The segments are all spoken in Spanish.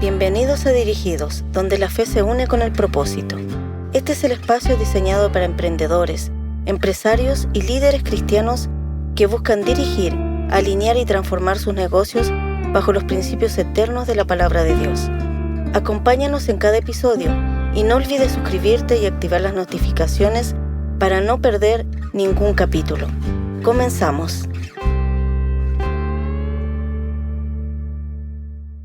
Bienvenidos a Dirigidos, donde la fe se une con el propósito. Este es el espacio diseñado para emprendedores, empresarios y líderes cristianos que buscan dirigir, alinear y transformar sus negocios bajo los principios eternos de la palabra de Dios. Acompáñanos en cada episodio y no olvides suscribirte y activar las notificaciones para no perder ningún capítulo. Comenzamos.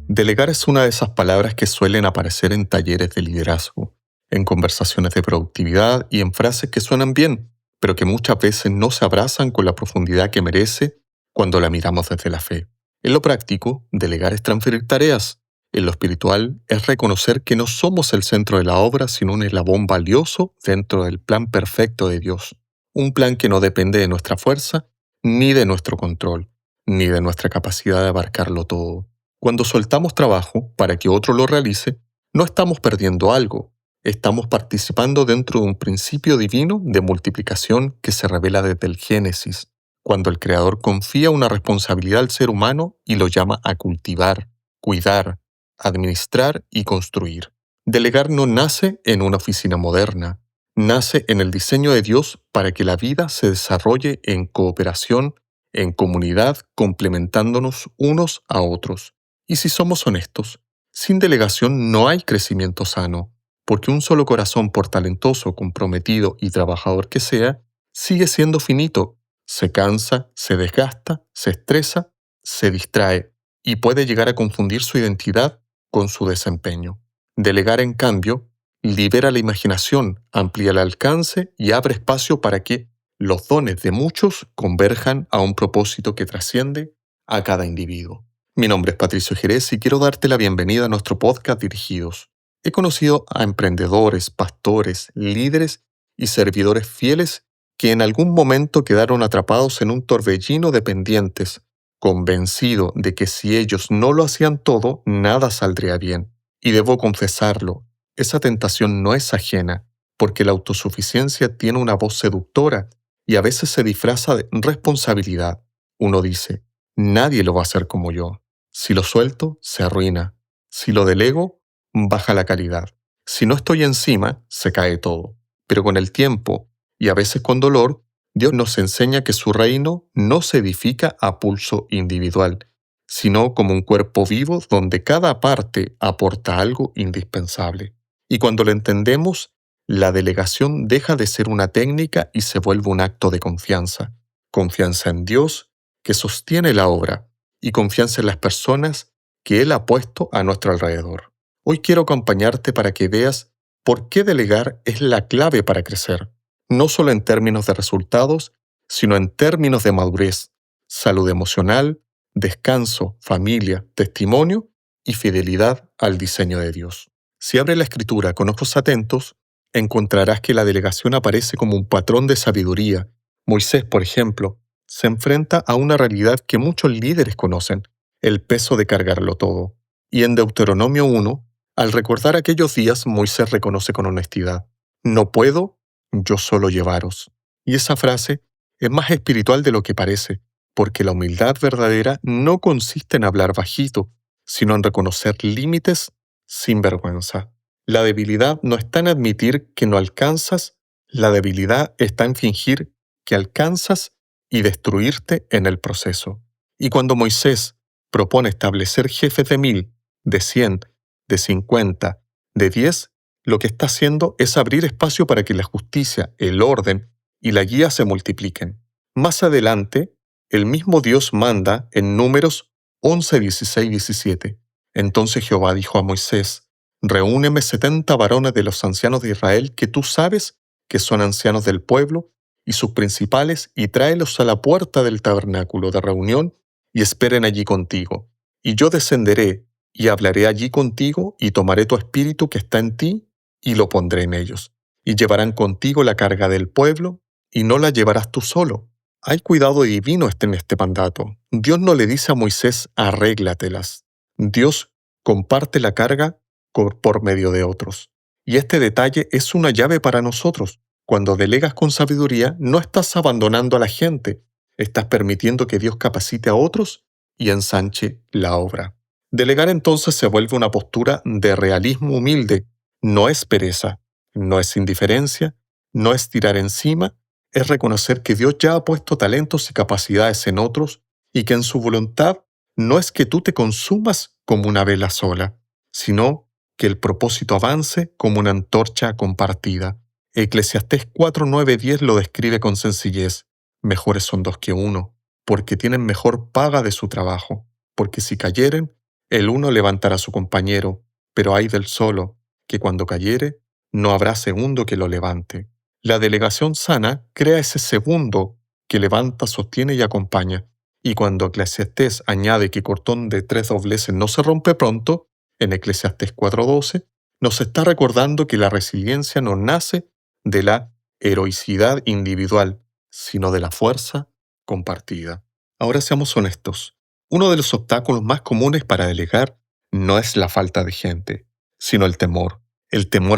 Delegar es una de esas palabras que suelen aparecer en talleres de liderazgo, en conversaciones de productividad y en frases que suenan bien, pero que muchas veces no se abrazan con la profundidad que merece cuando la miramos desde la fe. En lo práctico, delegar es transferir tareas. En lo espiritual, es reconocer que no somos el centro de la obra, sino un eslabón valioso dentro del plan perfecto de Dios. Un plan que no depende de nuestra fuerza, ni de nuestro control, ni de nuestra capacidad de abarcarlo todo. Cuando soltamos trabajo para que otro lo realice, no estamos perdiendo algo, estamos participando dentro de un principio divino de multiplicación que se revela desde el Génesis, cuando el Creador confía una responsabilidad al ser humano y lo llama a cultivar, cuidar, administrar y construir. Delegar no nace en una oficina moderna, nace en el diseño de Dios para que la vida se desarrolle en cooperación, en comunidad, complementándonos unos a otros. Y si somos honestos, sin delegación no hay crecimiento sano, porque un solo corazón, por talentoso, comprometido y trabajador que sea, sigue siendo finito, se cansa, se desgasta, se estresa, se distrae y puede llegar a confundir su identidad con su desempeño. Delegar, en cambio, libera la imaginación, amplía el alcance y abre espacio para que los dones de muchos converjan a un propósito que trasciende a cada individuo. Mi nombre es Patricio Jerez y quiero darte la bienvenida a nuestro podcast Dirigidos. He conocido a emprendedores, pastores, líderes y servidores fieles que en algún momento quedaron atrapados en un torbellino de pendientes, convencido de que si ellos no lo hacían todo, nada saldría bien. Y debo confesarlo, esa tentación no es ajena, porque la autosuficiencia tiene una voz seductora y a veces se disfraza de responsabilidad. Uno dice, nadie lo va a hacer como yo. Si lo suelto, se arruina. Si lo delego, baja la calidad. Si no estoy encima, se cae todo. Pero con el tiempo, y a veces con dolor, Dios nos enseña que su reino no se edifica a pulso individual, sino como un cuerpo vivo donde cada parte aporta algo indispensable. Y cuando lo entendemos, la delegación deja de ser una técnica y se vuelve un acto de confianza. Confianza en Dios, que sostiene la obra, y confianza en las personas que Él ha puesto a nuestro alrededor. Hoy quiero acompañarte para que veas por qué delegar es la clave para crecer, no solo en términos de resultados, sino en términos de madurez, salud emocional, descanso, familia, testimonio y fidelidad al diseño de Dios. Si abres la Escritura con ojos atentos, encontrarás que la delegación aparece como un patrón de sabiduría. Moisés, por ejemplo, se enfrenta a una realidad que muchos líderes conocen, el peso de cargarlo todo. Y en Deuteronomio 1, al recordar aquellos días, Moisés reconoce con honestidad, no puedo, yo solo llevaros. Y esa frase es más espiritual de lo que parece, porque la humildad verdadera no consiste en hablar bajito, sino en reconocer límites sin vergüenza. La debilidad no está en admitir que no alcanzas, la debilidad está en fingir que alcanzas y destruirte en el proceso. Y cuando Moisés propone establecer jefes de 1000, de 100, de 50, de 10, lo que está haciendo es abrir espacio para que la justicia, el orden y la guía se multipliquen. Más adelante, el mismo Dios manda en Números 11, 16, 17. Entonces Jehová dijo a Moisés, reúneme 70 varones de los ancianos de Israel que tú sabes que son ancianos del pueblo, y sus principales, y tráelos a la puerta del tabernáculo de reunión, y esperen allí contigo. Y yo descenderé, y hablaré allí contigo, y tomaré tu espíritu que está en ti, y lo pondré en ellos. Y llevarán contigo la carga del pueblo, y no la llevarás tú solo. Hay cuidado divino en este mandato. Dios no le dice a Moisés, arréglatelas. Dios comparte la carga por medio de otros. Y este detalle es una llave para nosotros. Cuando delegas con sabiduría, no estás abandonando a la gente, estás permitiendo que Dios capacite a otros y ensanche la obra. Delegar entonces se vuelve una postura de realismo humilde. No es pereza, no es indiferencia, no es tirar encima, es reconocer que Dios ya ha puesto talentos y capacidades en otros y que en su voluntad no es que tú te consumas como una vela sola, sino que el propósito avance como una antorcha compartida. Eclesiastés 4, 9, 10 lo describe con sencillez. Mejores son dos que uno, porque tienen mejor paga de su trabajo, porque si cayeren, el uno levantará a su compañero, pero ay del solo, que cuando cayere, no habrá segundo que lo levante. La delegación sana crea ese segundo que levanta, sostiene y acompaña. Y cuando Eclesiastés añade que cordón de 3 dobleces no se rompe pronto, en Eclesiastés 4:12, nos está recordando que la resiliencia no nace de la heroicidad individual, sino de la fuerza compartida. Ahora seamos honestos. Uno de los obstáculos más comunes para delegar no es la falta de gente, sino el temor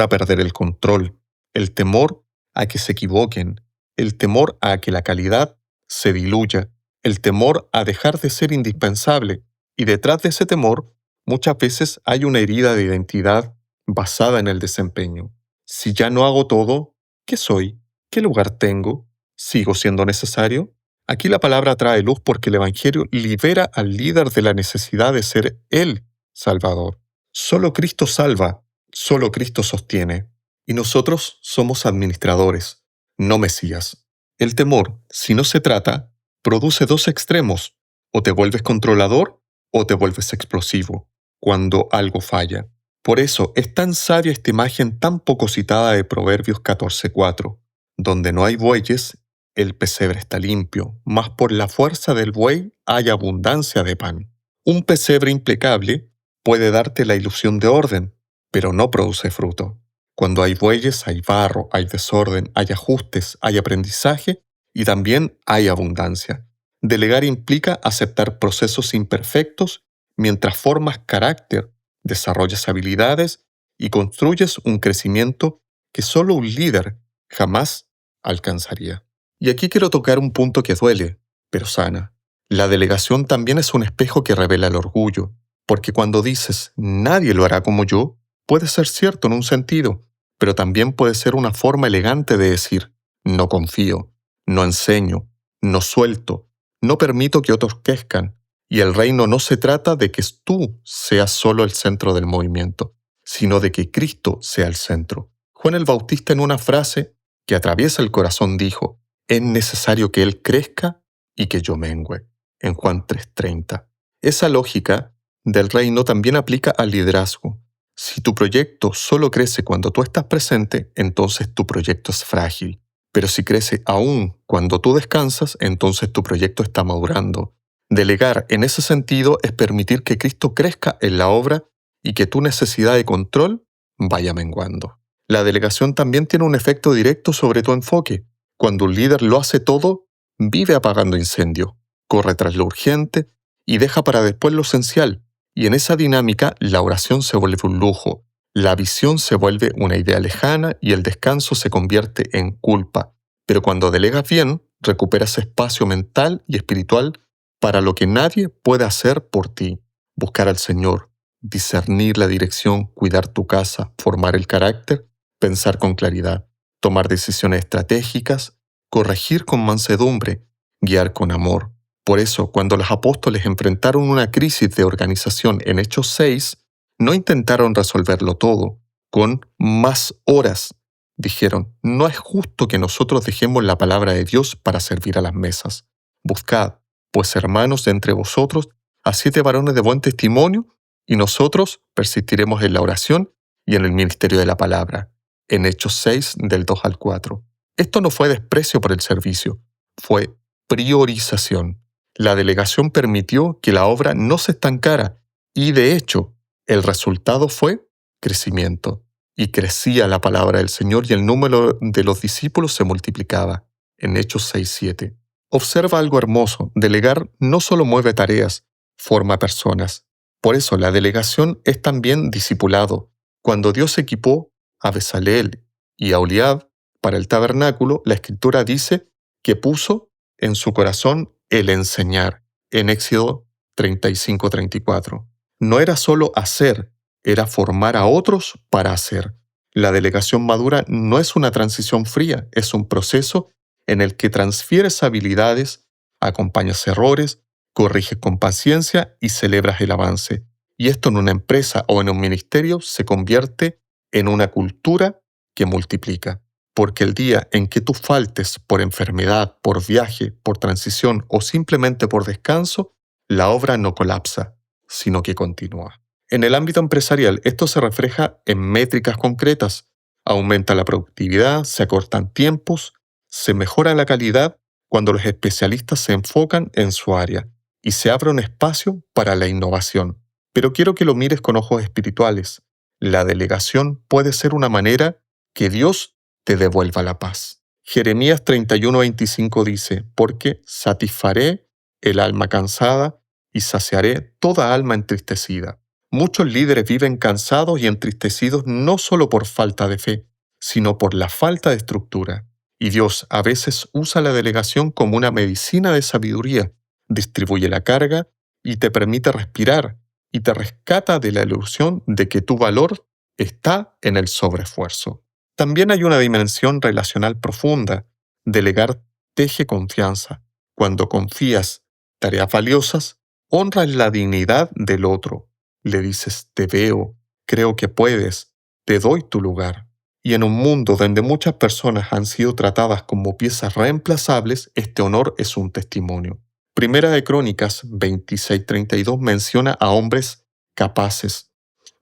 a perder el control, el temor a que se equivoquen, el temor a que la calidad se diluya, el temor a dejar de ser indispensable, y detrás de ese temor muchas veces hay una herida de identidad basada en el desempeño. Si ya no hago todo, ¿qué soy? ¿Qué lugar tengo? ¿Sigo siendo necesario? Aquí la palabra trae luz porque el Evangelio libera al líder de la necesidad de ser él Salvador. Solo Cristo salva, solo Cristo sostiene. Y nosotros somos administradores, no Mesías. El temor, si no se trata, produce dos extremos. O te vuelves controlador o te vuelves explosivo cuando algo falla. Por eso es tan sabia esta imagen tan poco citada de Proverbios 14:4. Donde no hay bueyes, el pesebre está limpio, mas por la fuerza del buey hay abundancia de pan. Un pesebre impecable puede darte la ilusión de orden, pero no produce fruto. Cuando hay bueyes, hay barro, hay desorden, hay ajustes, hay aprendizaje y también hay abundancia. Delegar implica aceptar procesos imperfectos mientras formas carácter, desarrollas habilidades y construyes un crecimiento que solo un líder jamás alcanzaría. Y aquí quiero tocar un punto que duele, pero sana. La delegación también es un espejo que revela el orgullo, porque cuando dices nadie lo hará como yo, puede ser cierto en un sentido, pero también puede ser una forma elegante de decir no confío, no enseño, no suelto, no permito que otros crezcan. Y el reino no se trata de que tú seas solo el centro del movimiento, sino de que Cristo sea el centro. Juan el Bautista en una frase que atraviesa el corazón dijo, es necesario que Él crezca y que yo mengüe, en Juan 3:30. Esa lógica del reino también aplica al liderazgo. Si tu proyecto solo crece cuando tú estás presente, entonces tu proyecto es frágil. Pero si crece aún cuando tú descansas, entonces tu proyecto está madurando. Delegar en ese sentido es permitir que Cristo crezca en la obra y que tu necesidad de control vaya menguando. La delegación también tiene un efecto directo sobre tu enfoque. Cuando un líder lo hace todo, vive apagando incendios, corre tras lo urgente y deja para después lo esencial. Y en esa dinámica la oración se vuelve un lujo, la visión se vuelve una idea lejana y el descanso se convierte en culpa. Pero cuando delegas bien, recuperas espacio mental y espiritual para lo que nadie puede hacer por ti. Buscar al Señor, discernir la dirección, cuidar tu casa, formar el carácter, pensar con claridad, tomar decisiones estratégicas, corregir con mansedumbre, guiar con amor. Por eso, cuando los apóstoles enfrentaron una crisis de organización en Hechos 6, no intentaron resolverlo todo con más horas. Dijeron, no es justo que nosotros dejemos la palabra de Dios para servir a las mesas. Buscad, pues hermanos, de entre vosotros, a 7 varones de buen testimonio, y nosotros persistiremos en la oración y en el ministerio de la palabra. En Hechos 6, del 2 al 4. Esto no fue desprecio por el servicio, fue priorización. La delegación permitió que la obra no se estancara y, de hecho, el resultado fue crecimiento. Y crecía la palabra del Señor y el número de los discípulos se multiplicaba. En Hechos 6:7. Observa algo hermoso. Delegar no solo mueve tareas, forma personas. Por eso la delegación es también discipulado. Cuando Dios equipó a Bezaleel y a Oliab para el tabernáculo, la Escritura dice que puso en su corazón el enseñar, en Éxodo 35:34. No era solo hacer, era formar a otros para hacer. La delegación madura no es una transición fría, es un proceso en el que transfieres habilidades, acompañas errores, corriges con paciencia y celebras el avance. Y esto en una empresa o en un ministerio se convierte en una cultura que multiplica. Porque el día en que tú faltes por enfermedad, por viaje, por transición o simplemente por descanso, la obra no colapsa, sino que continúa. En el ámbito empresarial, esto se refleja en métricas concretas. Aumenta la productividad, se acortan tiempos, se mejora la calidad cuando los especialistas se enfocan en su área y se abre un espacio para la innovación. Pero quiero que lo mires con ojos espirituales. La delegación puede ser una manera que Dios te devuelva la paz. Jeremías 31:25 dice, porque satisfaré el alma cansada y saciaré toda alma entristecida. Muchos líderes viven cansados y entristecidos no solo por falta de fe, sino por la falta de estructura. Y Dios a veces usa la delegación como una medicina de sabiduría, distribuye la carga y te permite respirar y te rescata de la ilusión de que tu valor está en el sobreesfuerzo. También hay una dimensión relacional profunda. Delegar teje confianza. Cuando confías tareas valiosas, honras la dignidad del otro. Le dices, te veo, creo que puedes, te doy tu lugar. Y en un mundo donde muchas personas han sido tratadas como piezas reemplazables, este honor es un testimonio. Primera de Crónicas 26:32 menciona a hombres capaces,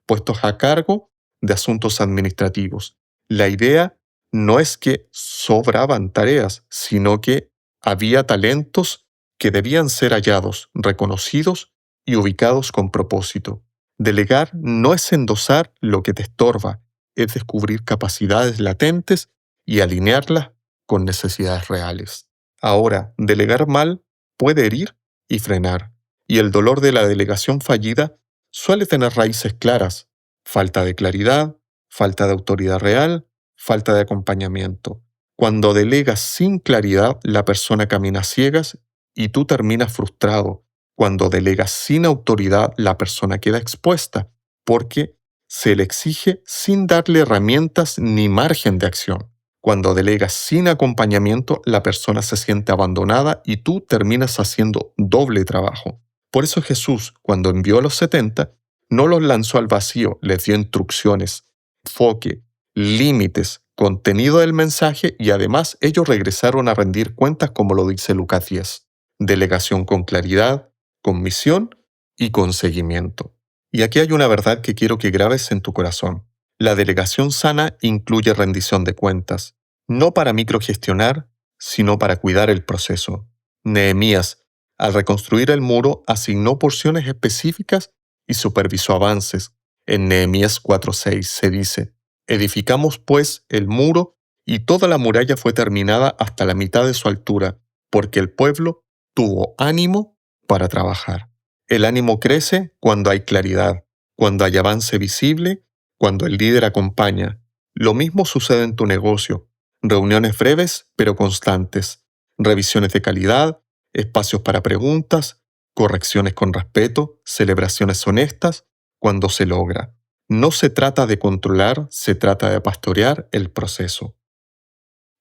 puestos a cargo de asuntos administrativos. La idea no es que sobraban tareas, sino que había talentos que debían ser hallados, reconocidos y ubicados con propósito. Delegar no es endosar lo que te estorba, es descubrir capacidades latentes y alinearlas con necesidades reales. Ahora, delegar mal puede herir y frenar, y el dolor de la delegación fallida suele tener raíces claras: falta de claridad, falta de autoridad real, falta de acompañamiento. Cuando delegas sin claridad, la persona camina a ciegas y tú terminas frustrado. Cuando delegas sin autoridad, la persona queda expuesta porque se le exige sin darle herramientas ni margen de acción. Cuando delegas sin acompañamiento, la persona se siente abandonada y tú terminas haciendo doble trabajo. Por eso Jesús, cuando envió a los 70, no los lanzó al vacío, les dio instrucciones, enfoque, límites, contenido del mensaje y además ellos regresaron a rendir cuentas como lo dice Lucas 10. Delegación con claridad, con misión y con seguimiento. Y aquí hay una verdad que quiero que grabes en tu corazón. La delegación sana incluye rendición de cuentas, no para microgestionar, sino para cuidar el proceso. Nehemías, al reconstruir el muro, asignó porciones específicas y supervisó avances. En Nehemías 4:6 se dice, edificamos pues el muro y toda la muralla fue terminada hasta la mitad de su altura, porque el pueblo tuvo ánimo para trabajar. El ánimo crece cuando hay claridad, cuando hay avance visible, cuando el líder acompaña. Lo mismo sucede en tu negocio. Reuniones breves pero constantes, revisiones de calidad, espacios para preguntas, correcciones con respeto, celebraciones honestas, cuando se logra. No se trata de controlar, se trata de pastorear el proceso.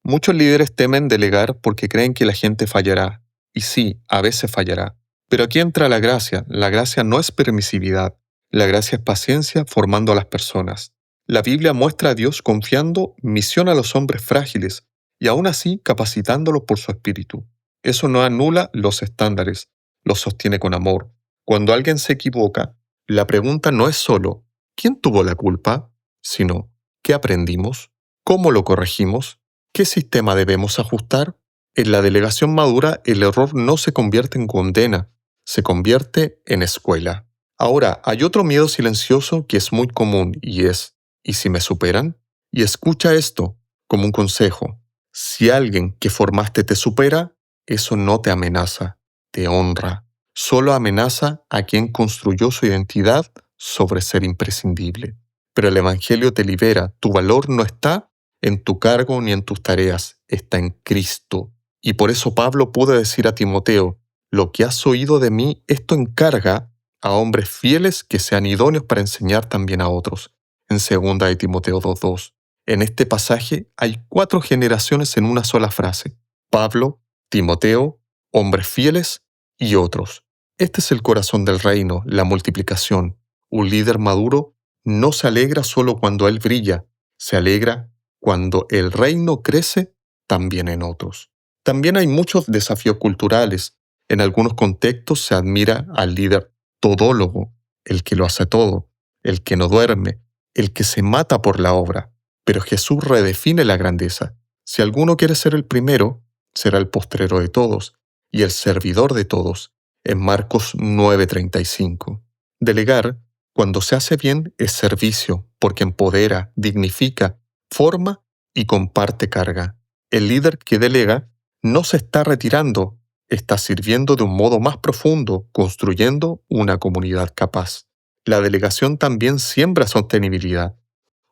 Muchos líderes temen delegar porque creen que la gente fallará. Y sí, a veces fallará. Pero aquí entra la gracia. La gracia no es permisividad. La gracia es paciencia formando a las personas. La Biblia muestra a Dios confiando misión a los hombres frágiles y aún así capacitándolos por su espíritu. Eso no anula los estándares, los sostiene con amor. Cuando alguien se equivoca, la pregunta no es solo ¿quién tuvo la culpa?, sino ¿qué aprendimos? ¿Cómo lo corregimos? ¿Qué sistema debemos ajustar? En la delegación madura, el error no se convierte en condena, se convierte en escuela. Ahora, hay otro miedo silencioso que es muy común y es, ¿y si me superan? Y escucha esto como un consejo. Si alguien que formaste te supera, eso no te amenaza, te honra. Solo amenaza a quien construyó su identidad sobre ser imprescindible. Pero el Evangelio te libera. Tu valor no está en tu cargo ni en tus tareas, está en Cristo. Y por eso Pablo pudo decir a Timoteo, lo que has oído de mí, esto encarga a hombres fieles que sean idóneos para enseñar también a otros. En 2 de Timoteo 2:2. En este pasaje hay 4 generaciones en una sola frase: Pablo, Timoteo, hombres fieles y otros. Este es el corazón del reino, la multiplicación. Un líder maduro no se alegra solo cuando él brilla, se alegra cuando el reino crece también en otros. También hay muchos desafíos culturales. En algunos contextos se admira al líder todólogo, el que lo hace todo, el que no duerme, el que se mata por la obra. Pero Jesús redefine la grandeza. Si alguno quiere ser el primero, será el postrero de todos y el servidor de todos. En Marcos 9:35. Delegar, cuando se hace bien, es servicio, porque empodera, dignifica, forma y comparte carga. El líder que delega no se está retirando, está sirviendo de un modo más profundo, construyendo una comunidad capaz. La delegación también siembra sostenibilidad.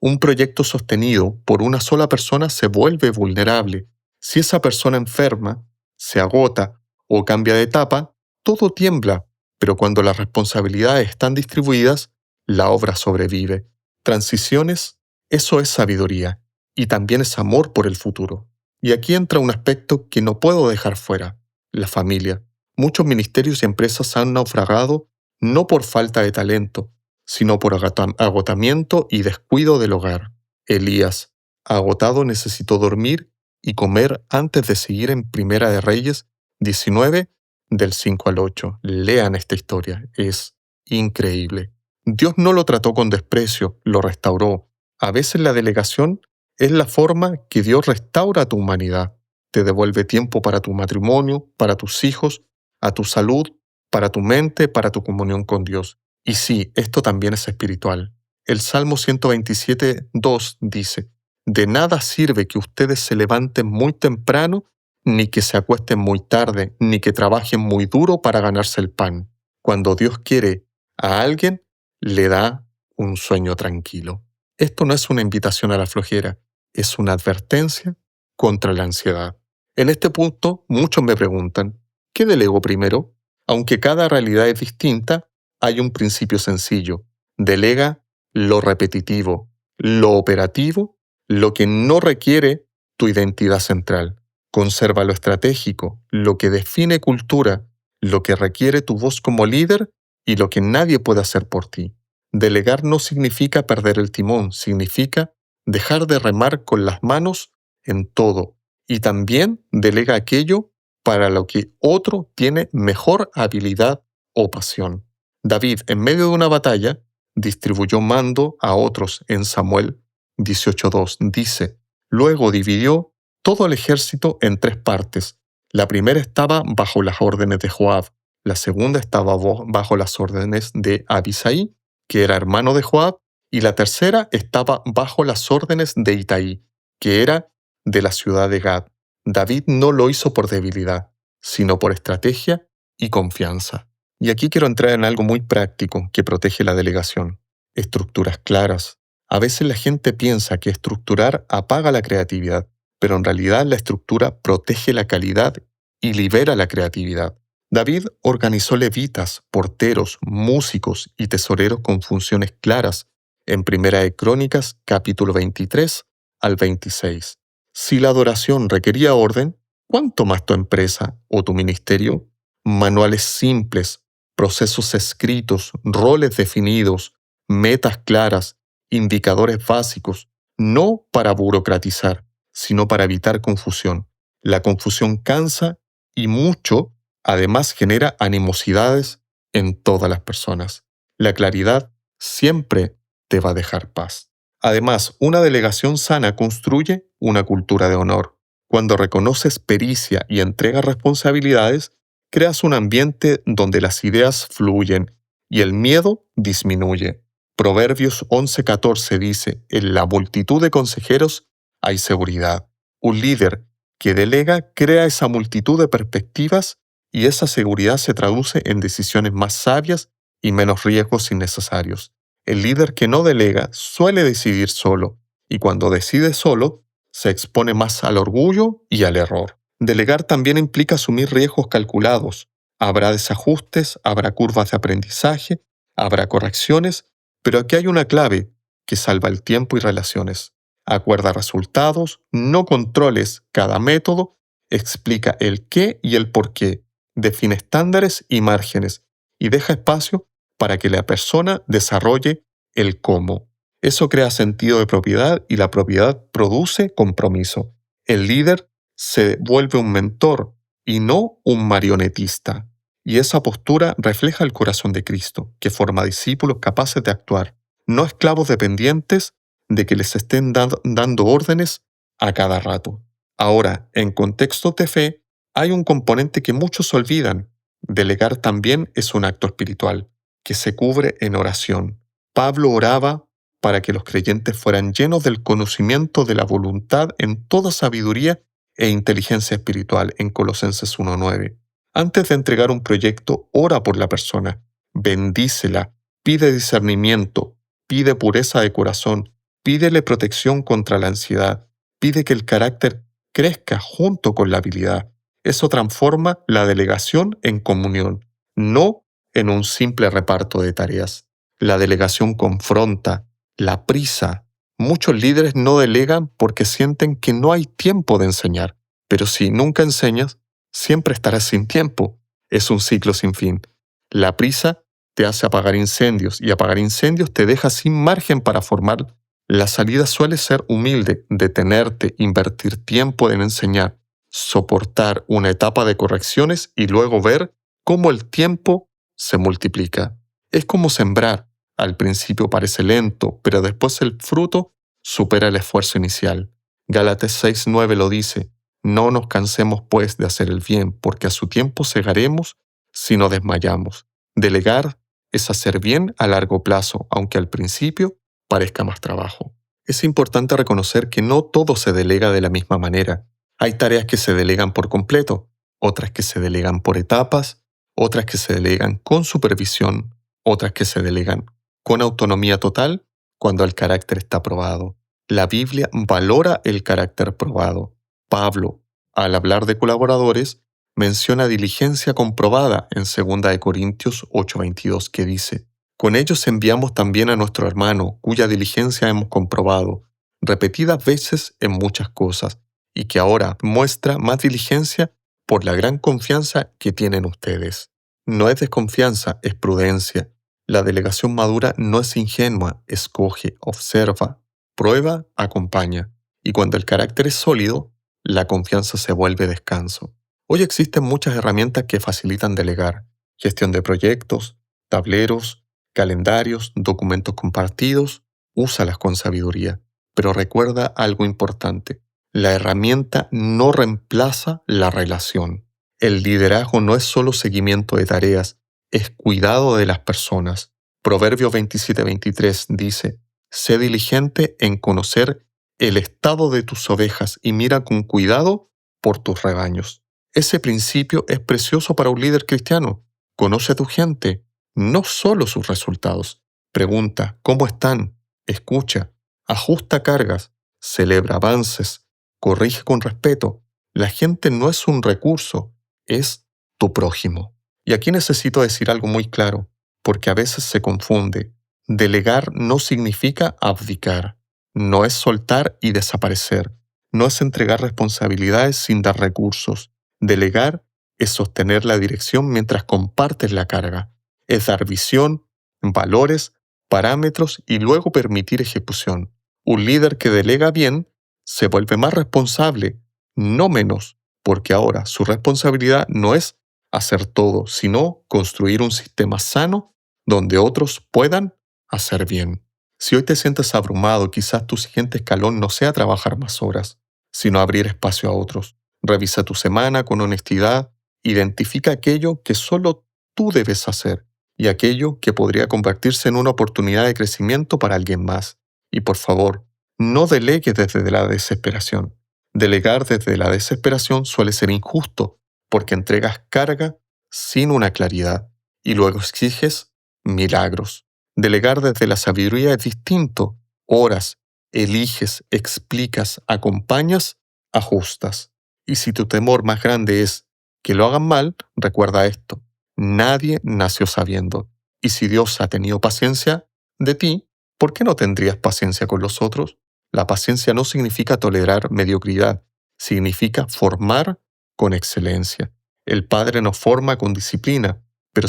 Un proyecto sostenido por una sola persona se vuelve vulnerable. Si esa persona enferma, se agota o cambia de etapa, todo tiembla, pero cuando las responsabilidades están distribuidas, la obra sobrevive. Transiciones, eso es sabiduría, y también es amor por el futuro. Y aquí entra un aspecto que no puedo dejar fuera: la familia. Muchos ministerios y empresas han naufragado no por falta de talento, sino por agotamiento y descuido del hogar. Elías, agotado, necesitó dormir y comer antes de seguir en Primera de Reyes 19, del 5 al 8. Lean esta historia, es increíble. Dios no lo trató con desprecio, lo restauró. A veces la delegación es la forma que Dios restaura tu humanidad. Te devuelve tiempo para tu matrimonio, para tus hijos, a tu salud, para tu mente, para tu comunión con Dios. Y sí, esto también es espiritual. El Salmo 127:2 dice: de nada sirve que ustedes se levanten muy temprano, ni que se acuesten muy tarde, ni que trabajen muy duro para ganarse el pan. Cuando Dios quiere a alguien, le da un sueño tranquilo. Esto no es una invitación a la flojera, es una advertencia contra la ansiedad. En este punto, muchos me preguntan: ¿qué delego primero? Aunque cada realidad es distinta, hay un principio sencillo: delega lo repetitivo, lo operativo, lo que no requiere tu identidad central. Conserva lo estratégico, lo que define cultura, lo que requiere tu voz como líder y lo que nadie puede hacer por ti. Delegar no significa perder el timón, significa dejar de remar con las manos en todo, y también delega aquello para lo que otro tiene mejor habilidad o pasión. David, en medio de una batalla, distribuyó mando a otros. En Samuel 18:2 dice: luego dividió todo el ejército en 3 partes. La primera estaba bajo las órdenes de Joab, la segunda estaba bajo las órdenes de Abisai, que era hermano de Joab, y la tercera estaba bajo las órdenes de Itaí, que era de la ciudad de Gad. David no lo hizo por debilidad, sino por estrategia y confianza. Y aquí quiero entrar en algo muy práctico que protege la delegación: estructuras claras. A veces la gente piensa que estructurar apaga la creatividad, pero en realidad la estructura protege la calidad y libera la creatividad. David organizó levitas, porteros, músicos y tesoreros con funciones claras en Primera de Crónicas, capítulo 23 al 26. Si la adoración requería orden, ¿cuánto más tu empresa o tu ministerio? Manuales simples, procesos escritos, roles definidos, metas claras, indicadores básicos, no para burocratizar, sino para evitar confusión. La confusión cansa y mucho, además, genera animosidades en todas las personas. La claridad siempre te va a dejar paz. Además, una delegación sana construye una cultura de honor. Cuando reconoces pericia y entregas responsabilidades, creas un ambiente donde las ideas fluyen y el miedo disminuye. Proverbios 11:14 dice: en la multitud de consejeros hay seguridad. Un líder que delega crea esa multitud de perspectivas y esa seguridad se traduce en decisiones más sabias y menos riesgos innecesarios. El líder que no delega suele decidir solo, y cuando decide solo, se expone más al orgullo y al error. Delegar también implica asumir riesgos calculados. Habrá desajustes, habrá curvas de aprendizaje, habrá correcciones, pero aquí hay una clave que salva el tiempo y relaciones. Acuerda resultados, no controles cada método, explica el qué y el por qué, define estándares y márgenes y deja espacio para que la persona desarrolle el cómo. Eso crea sentido de propiedad y la propiedad produce compromiso. El líder se vuelve un mentor y no un marionetista. Y esa postura refleja el corazón de Cristo, que forma discípulos capaces de actuar, no esclavos dependientes de que les estén dando órdenes a cada rato. Ahora, en contextos de fe, hay un componente que muchos olvidan. Delegar también es un acto espiritual, que se cubre en oración. Pablo oraba para que los creyentes fueran llenos del conocimiento de la voluntad en toda sabiduría e inteligencia espiritual en Colosenses 1:9. Antes de entregar un proyecto, ora por la persona, bendícela, pide discernimiento, pide pureza de corazón, pídele protección contra la ansiedad, pide que el carácter crezca junto con la habilidad. Eso transforma la delegación en comunión, no en un simple reparto de tareas. La delegación confronta, la prisa. Muchos líderes no delegan porque sienten que no hay tiempo de enseñar, pero si nunca enseñas, siempre estarás sin tiempo. Es un ciclo sin fin. La prisa te hace apagar incendios y apagar incendios te deja sin margen para formar. La salida suele ser humilde, detenerte, invertir tiempo en enseñar, soportar una etapa de correcciones y luego ver cómo el tiempo se multiplica. Es como sembrar. Al principio parece lento, pero después el fruto supera el esfuerzo inicial. Gálatas 6:9 lo dice: no nos cansemos pues de hacer el bien, porque a su tiempo segaremos si no desmayamos. Delegar es hacer bien a largo plazo, aunque al principio parezca más trabajo. Es importante reconocer que no todo se delega de la misma manera. Hay tareas que se delegan por completo, otras que se delegan por etapas, otras que se delegan con supervisión, otras que se delegan con autonomía total cuando el carácter está probado. La Biblia valora el carácter probado. Pablo, al hablar de colaboradores, menciona diligencia comprobada en 2 Corintios 8:22, que dice: con ellos enviamos también a nuestro hermano, cuya diligencia hemos comprobado repetidas veces en muchas cosas, y que ahora muestra más diligencia por la gran confianza que tienen ustedes. No es desconfianza, es prudencia. La delegación madura no es ingenua, escoge, observa, prueba, acompaña. Y cuando el carácter es sólido, la confianza se vuelve descanso. Hoy existen muchas herramientas que facilitan delegar: gestión de proyectos, tableros, calendarios, documentos compartidos. Úsalas con sabiduría. Pero recuerda algo importante: la herramienta no reemplaza la relación. El liderazgo no es solo seguimiento de tareas, es cuidado de las personas. Proverbios 27:23 dice: sé diligente en conocer el estado de tus ovejas y mira con cuidado por tus rebaños. Ese principio es precioso para un líder cristiano. Conoce a tu gente, no solo sus resultados. Pregunta cómo están, escucha, ajusta cargas, celebra avances, corrige con respeto. La gente no es un recurso, es tu prójimo. Y aquí necesito decir algo muy claro, porque a veces se confunde. Delegar no significa abdicar, no es soltar y desaparecer, no es entregar responsabilidades sin dar recursos. Delegar es sostener la dirección mientras compartes la carga, es dar visión, valores, parámetros y luego permitir ejecución. Un líder que delega bien se vuelve más responsable, no menos, porque ahora su responsabilidad no es hacer todo, sino construir un sistema sano donde otros puedan hacer bien. Si hoy te sientes abrumado, quizás tu siguiente escalón no sea trabajar más horas, sino abrir espacio a otros. Revisa tu semana con honestidad, identifica aquello que solo tú debes hacer y aquello que podría convertirse en una oportunidad de crecimiento para alguien más. Y por favor, no delegues desde la desesperación. Delegar desde la desesperación suele ser injusto, porque entregas carga sin una claridad y luego exiges milagros. Delegar desde la sabiduría es distinto. Oras, eliges, explicas, acompañas, ajustas. Y si tu temor más grande es que lo hagan mal, recuerda esto: nadie nació sabiendo. Y si Dios ha tenido paciencia de ti, ¿por qué no tendrías paciencia con los otros? La paciencia no significa tolerar mediocridad, significa formar con excelencia. El Padre nos forma con disciplina, pero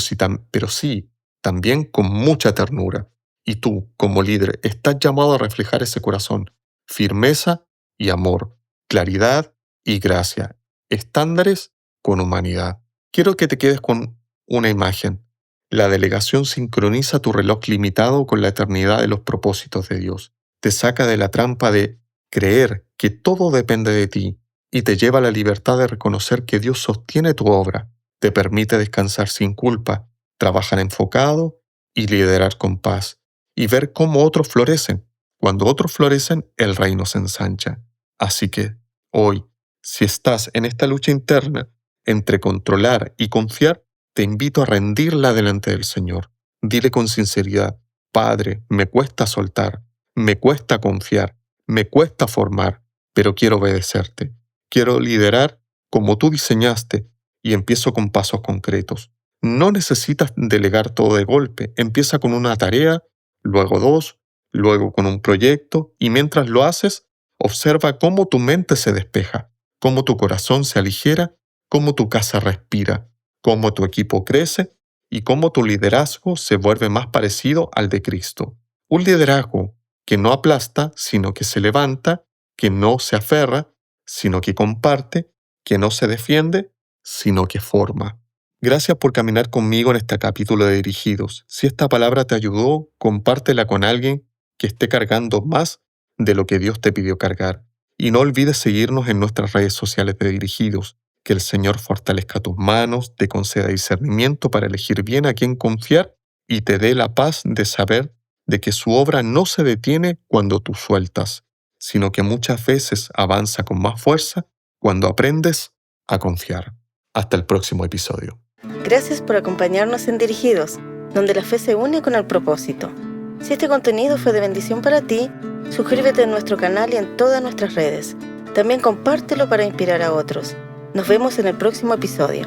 sí, también con mucha ternura. Y tú, como líder, estás llamado a reflejar ese corazón: firmeza y amor, claridad y gracia, estándares con humanidad. Quiero que te quedes con una imagen. La delegación sincroniza tu reloj limitado con la eternidad de los propósitos de Dios. Te saca de la trampa de creer que todo depende de ti y te lleva a la libertad de reconocer que Dios sostiene tu obra. Te permite descansar sin culpa, trabajar enfocado y liderar con paz, y ver cómo otros florecen. Cuando otros florecen, el reino se ensancha. Así que, hoy, si estás en esta lucha interna entre controlar y confiar, te invito a rendirla delante del Señor. Dile con sinceridad: Padre, me cuesta soltar, me cuesta confiar, me cuesta formar, pero quiero obedecerte. Quiero liderar como tú diseñaste y empiezo con pasos concretos. No necesitas delegar todo de golpe. Empieza con una tarea, luego dos, luego con un proyecto, y mientras lo haces, observa cómo tu mente se despeja, cómo tu corazón se aligera, cómo tu casa respira, cómo tu equipo crece y cómo tu liderazgo se vuelve más parecido al de Cristo. Un liderazgo que no aplasta, sino que se levanta, que no se aferra, sino que comparte, que no se defiende, sino que forma. Gracias por caminar conmigo en este capítulo de Dirigidos. Si esta palabra te ayudó, compártela con alguien que esté cargando más de lo que Dios te pidió cargar. Y no olvides seguirnos en nuestras redes sociales de Dirigidos. Que el Señor fortalezca tus manos, te conceda discernimiento para elegir bien a quién confiar y te dé la paz de saber de que su obra no se detiene cuando tú sueltas, sino que muchas veces avanza con más fuerza cuando aprendes a confiar. Hasta el próximo episodio. Gracias por acompañarnos en Dirigidos, donde la fe se une con el propósito. Si este contenido fue de bendición para ti, suscríbete a nuestro canal y en todas nuestras redes. También compártelo para inspirar a otros. Nos vemos en el próximo episodio.